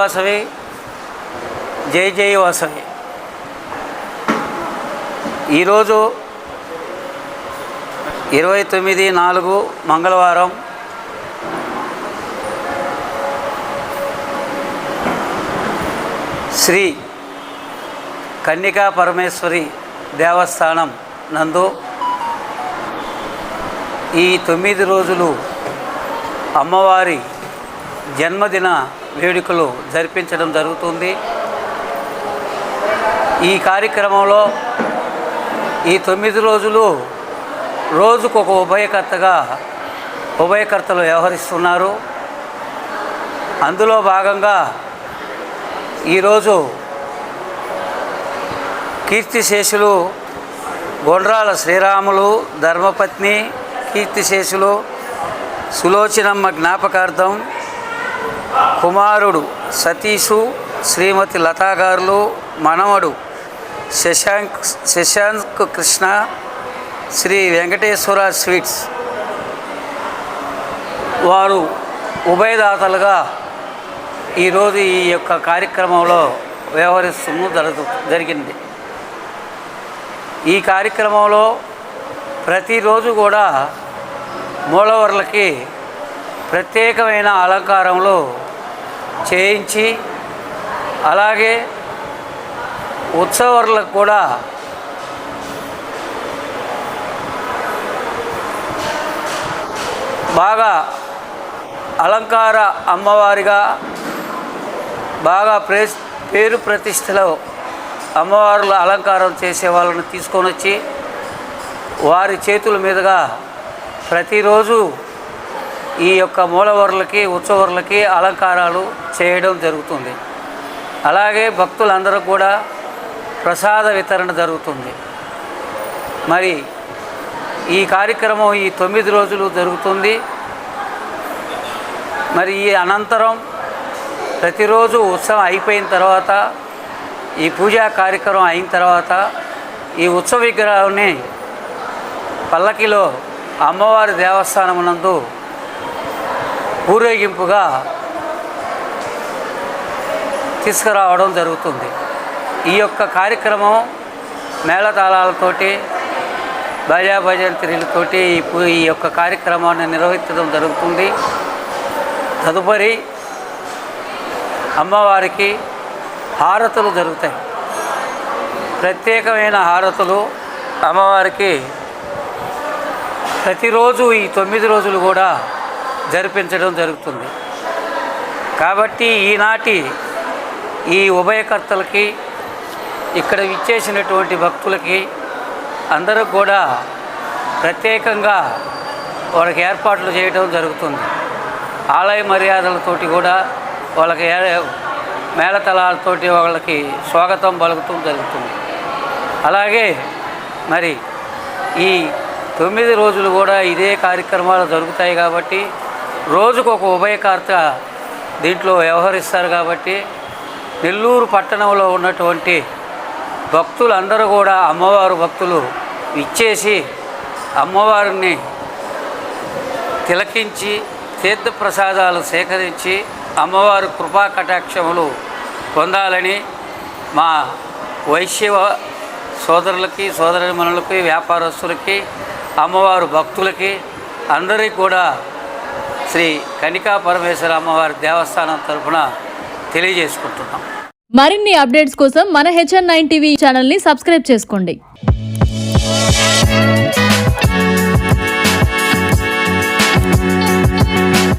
వాసవి జై జై వాసవి. ఈరోజు 29/4 మంగళవారం. శ్రీ కన్యకా పరమేశ్వరి దేవస్థానం నందు ఈ 9 రోజులు అమ్మవారి జన్మదిన వేడుకలు జరిపించడం జరుగుతుంది. ఈ కార్యక్రమంలో ఈ 9 రోజులు రోజుకొక ఉభయకర్తలు వ్యవహరిస్తున్నారు. అందులో భాగంగా ఈరోజు కీర్తిశేషులు గొండ్రాల శ్రీరాములు ధర్మపత్ని కీర్తిశేషులు సులోచనమ్మ జ్ఞాపకార్థం కుమారుడు సతీషు శ్రీమతి లతా గారులు మనవడు శశాంక్ కృష్ణ శ్రీ వెంకటేశ్వర స్వీట్స్ వారు ఉభయదాతలుగా ఈరోజు ఈ యొక్క కార్యక్రమంలో జరిగింది. ఈ కార్యక్రమంలో ప్రతిరోజు కూడా మూలవర్లకి ప్రత్యేకమైన అలంకారంలో చేయించి, అలాగే ఉత్సవర్లకు కూడా బాగా అలంకార అమ్మవారిగా బాగా పేరు ప్రతిష్టలో అమ్మవారుల అలంకారం చేసే వాళ్ళని తీసుకొని వచ్చి వారి చేతుల మీదుగా ప్రతిరోజు ఈ యొక్క మూలవర్లకి ఉత్సవర్లకి అలంకారాలు చేయడం జరుగుతుంది. అలాగే భక్తులందరూ కూడా ప్రసాద వితరణ జరుగుతుంది. మరి ఈ కార్యక్రమం ఈ 9 రోజులు జరుగుతుంది. మరి ఈ అనంతరం ప్రతిరోజు ఉత్సవం అయిపోయిన తర్వాత, ఈ పూజా కార్యక్రమం అయిన తర్వాత ఈ ఉత్సవ విగ్రహాన్ని పల్లకిలో అమ్మవారి దేవస్థానం నందు ఊరేగింపుగా తీసుకురావడం జరుగుతుంది. ఈ యొక్క కార్యక్రమం మేళతాళాలతోటి భజంత్రీలతోటి ఈ యొక్క కార్యక్రమాన్ని నిర్వహించడం జరుగుతుంది. తదుపరి అమ్మవారికి హారతులు జరుగుతాయి. ప్రత్యేకమైన హారతులు అమ్మవారికి ప్రతిరోజు ఈ 9 రోజులు కూడా జరిపించడం జరుగుతుంది. కాబట్టి ఈనాటి ఈ ఉభయకర్తలకి, ఇక్కడ విచ్చేసినటువంటి భక్తులకి అందరూ కూడా ప్రత్యేకంగా వాళ్ళకి ఏర్పాట్లు చేయడం జరుగుతుంది. ఆలయ మర్యాదలతోటి కూడా వాళ్ళకి మేళతలాలతోటి వాళ్ళకి స్వాగతం పలుకుతూ జరుగుతుంది. అలాగే మరి ఈ 9 రోజులు కూడా ఇదే కార్యక్రమాలు జరుగుతాయి. కాబట్టి రోజుకొక ఉభయకర్త దీంట్లో వ్యవహరిస్తారు. కాబట్టి నెల్లూరు పట్టణంలో ఉన్నటువంటి భక్తులందరూ కూడా అమ్మవారు భక్తులు ఇచ్చేసి అమ్మవారిని తిలకించి తీర్థప్రసాదాలు సేకరించి అమ్మవారి కృపా కటాక్షములు పొందాలని మా వైశ్యవ సోదరులకి సోదరీమణులకి వ్యాపారస్తులకి అమ్మవారు భక్తులకి అందరికీ కూడా శ్రీ కన్యకా పరమేశ్వర అమ్మవారి దేవస్థానం తరఫున తెలియజేసుకుంటున్నాం. మరిన్ని అప్డేట్స్ కోసం మన HN9 టీవీ ఛానల్ని సబ్స్క్రైబ్ చేసుకోండి.